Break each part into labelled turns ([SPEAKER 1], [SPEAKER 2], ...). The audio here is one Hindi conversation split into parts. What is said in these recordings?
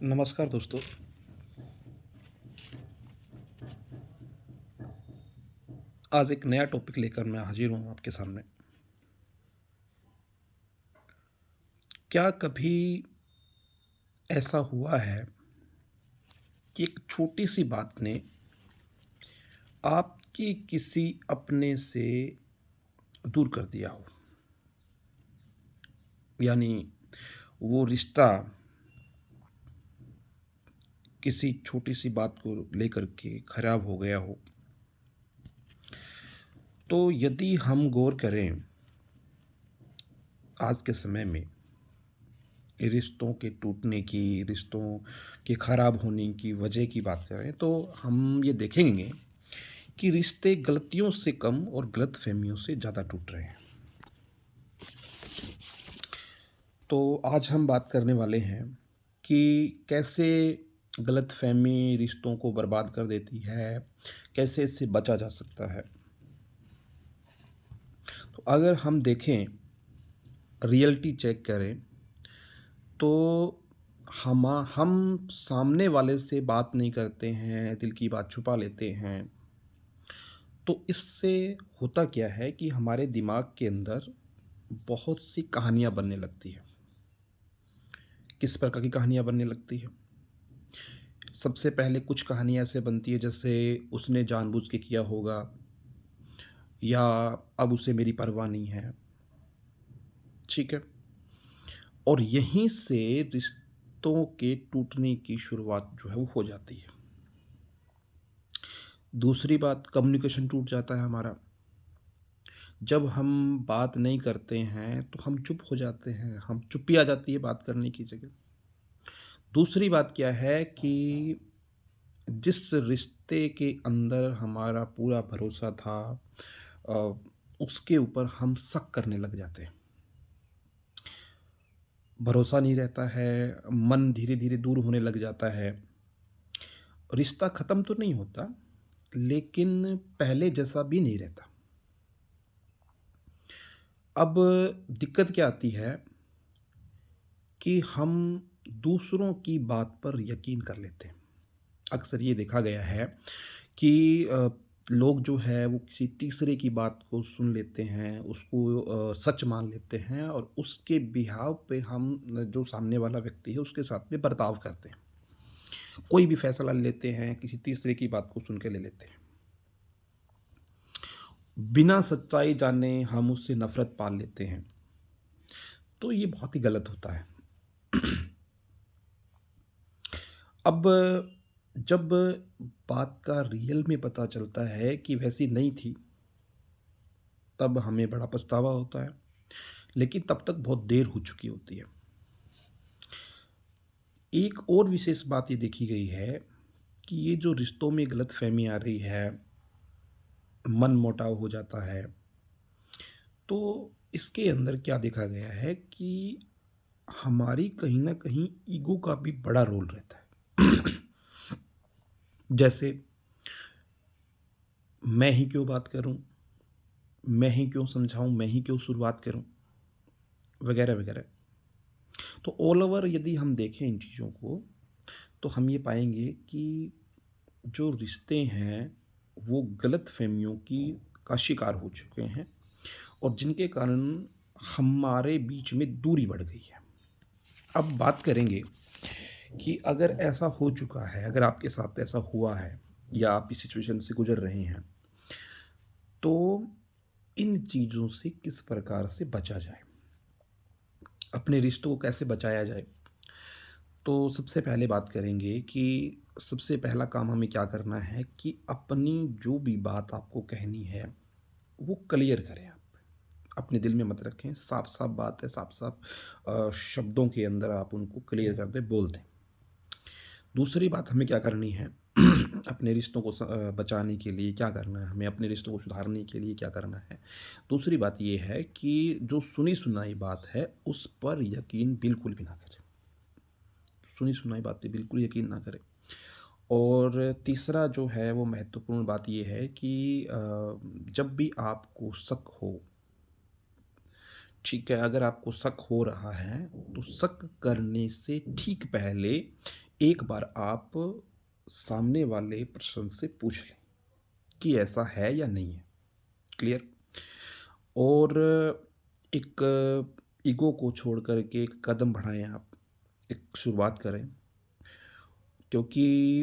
[SPEAKER 1] नमस्कार दोस्तों। आज एक नया टॉपिक लेकर मैं हाजिर हूँ आपके सामने। क्या कभी ऐसा हुआ है कि एक छोटी-सी बात ने आपकी किसी अपने से दूर कर दिया हो? यानी वो रिश्ता किसी छोटी-सी बात को लेकर के खराब हो गया हो। तो यदि हम गौर करें आज के समय में रिश्तों के टूटने की, रिश्तों के खराब होने की वजह की बात करें, तो हम ये देखेंगे कि रिश्ते गलतियों से कम और गलतफ़हमियों से ज़्यादा टूट रहे हैं। तो आज हम बात करने वाले हैं कि कैसे गलतफ़हमी रिश्तों को बर्बाद कर देती है, कैसे इससे बचा जा सकता है। तो अगर हम देखें, रियलिटी चेक करें, तो हम सामने वाले से बात नहीं करते हैं, दिल की बात छुपा लेते हैं। तो इससे होता क्या है कि हमारे दिमाग के अंदर बहुत सी कहानियाँ बनने लगती हैं। किस प्रकार की कहानियाँ बनने लगती हैं? सबसे पहले कुछ कहानियाँ ऐसे बनती है जैसे उसने जानबूझ के किया होगा या अब उसे मेरी परवाह नहीं है, ठीक है? और यहीं से रिश्तों के टूटने की शुरुआत जो है वो हो जाती है। दूसरी बात, कम्युनिकेशन टूट जाता है हमारा। जब हम बात नहीं करते हैं तो हम चुप हो जाते हैं, हम चुप्पी आ जाती है बात करने की जगह। दूसरी बात क्या है कि जिस रिश्ते के अंदर हमारा पूरा भरोसा था, अ, उसके ऊपर हम शक करने लग जाते हैं। भरोसा नहीं रहता है, मन धीरे-धीरे दूर होने लग जाता है। रिश्ता ख़त्म तो नहीं होता, लेकिन पहले जैसा भी नहीं रहता। अब दिक्कत क्या आती है कि हम दूसरों की बात पर यकीन कर लेते हैं। अक्सर ये देखा गया है कि लोग जो है वो किसी तीसरे की बात को सुन लेते हैं, उसको सच मान लेते हैं और उसके बिहाव पे हम जो सामने वाला व्यक्ति है उसके साथ में बर्ताव करते हैं। कोई भी फैसला ले लेते हैं, किसी तीसरे की बात को सुन के ले लेते हैं। बिना सच्चाई जाने हम उससे नफ़रत पाल लेते हैं। तो ये बहुत ही गलत होता है। अब जब बात का रियल में पता चलता है कि वैसी नहीं थी, तब हमें बड़ा पछतावा होता है। लेकिन तब तक बहुत देर हो चुकी होती है। एक और विशेष बात ये देखी गई है कि ये जो रिश्तों में गलतफ़हमी आ रही है, मनमुटाव हो जाता है, तो इसके अंदर क्या देखा गया है कि हमारी कहीं न कहीं ईगो का भी बड़ा रोल रहता है। जैसे मैं ही क्यों बात करूँ? मैं ही क्यों समझाऊँ? मैं ही क्यों शुरुआत करूँ? वगैरह, वगैरह। तो ऑल ओवर यदि हम देखें इन चीज़ों को, तो हम ये पाएँगे कि जो रिश्ते हैं, वो गलतफ़हमियों की का शिकार हो चुके हैं और जिनके कारण हमारे बीच में दूरी बढ़ गई है। अब बात करेंगे कि अगर ऐसा हो चुका है, अगर आपके साथ ऐसा हुआ है या आप इस सिचुएशन से गुज़र रहे हैं, तो इन चीज़ों से किस प्रकार से बचा जाए? अपने रिश्तों को कैसे बचाया जाए? तो सबसे पहले बात करेंगे कि सबसे पहला काम हमें क्या करना है कि अपनी जो भी बात आपको कहनी है, वो क्लियर करें आप। अपने दिल में मत रखें, साफ-साफ बात है, साफ-साफ शब्दों के अंदर आप उनको क्लियर कर दें, बोल दें। दूसरी बात हमें क्या करनी है, अपने रिश्तों को बचाने के लिए क्या करना है, हमें अपने रिश्तों को सुधारने के लिए क्या करना है। दूसरी बात ये है कि जो सुनी-सुनाई बात है, उस पर यकीन बिल्कुल भी ना करें। सुनी-सुनाई बातें बिल्कुल यकीन ना करें। और तीसरा जो है वो महत्वपूर्ण बात ये है कि जब भी आपको शक हो, ठीक है, अगर आपको शक हो रहा है, तो शक करने से ठीक पहले एक बार आप सामने वाले पर्सन से पूछ लें कि ऐसा है या नहीं है। क्लियर? और एक ईगो को छोड़ कर के एक कदम बढ़ाएँ आप, एक शुरुआत करें। क्योंकि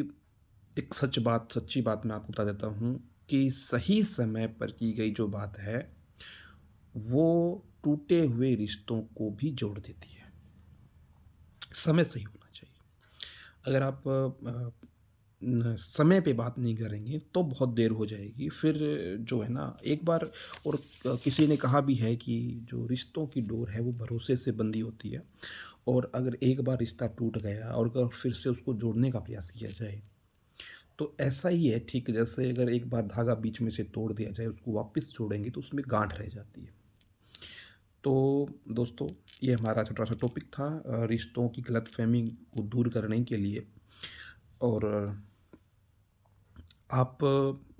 [SPEAKER 1] एक सच्ची बात मैं आपको बता देता हूँ कि सही समय पर की गई जो बात है, वो टूटे हुए रिश्तों को भी जोड़ देती है। समय सही होना चाहिए। अगर आप समय पे बात नहीं करेंगे तो बहुत देर हो जाएगी। फिर जो है ना एक बार और किसी ने कहा भी है कि जो रिश्तों की डोर है वो भरोसे से बंधी होती है, और अगर एक बार रिश्ता टूट गया और अगर फिर से उसको जोड़ने का प्रयास किया जाए, तो ऐसा ही है ठीक जैसे अगर एक बार धागा बीच में से तोड़ दिया जाए, उसको वापस जोड़ेंगे तो उसमें गाँठ रह जाती है। तो दोस्तों, ये हमारा छोटा-सा टॉपिक था रिश्तों की गलतफ़हमी को दूर करने के लिए। और आप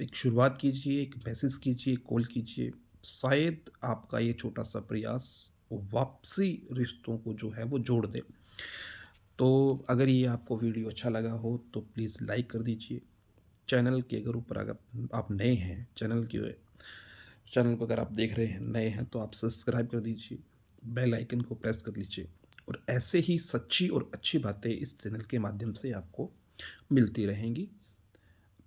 [SPEAKER 1] एक शुरुआत कीजिए, एक मैसेज कीजिए, कॉल कीजिए। शायद आपका ये छोटा-सा प्रयास वापसी रिश्तों को जो है वो जोड़ दे। तो अगर ये आपको वीडियो अच्छा लगा हो तो प्लीज़ लाइक कर दीजिए। चैनल के अगर ऊपर अगर आप नए हैं, चैनल को अगर आप देख रहे हैं, नए हैं, तो आप सब्सक्राइब कर दीजिए। बेल आइकन को प्रेस कर लीजिए, और ऐसे ही सच्ची और अच्छी बातें इस चैनल के माध्यम से आपको मिलती रहेंगी।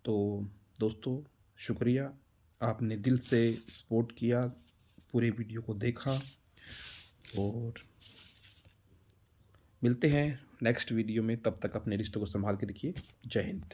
[SPEAKER 1] तो दोस्तों, शुक्रिया, आपने दिल से सपोर्ट किया, पूरे वीडियो को देखा, और मिलते हैं नेक्स्ट वीडियो में। तब तक अपने रिश्तों को सँभाल के रखिए। जय हिंद।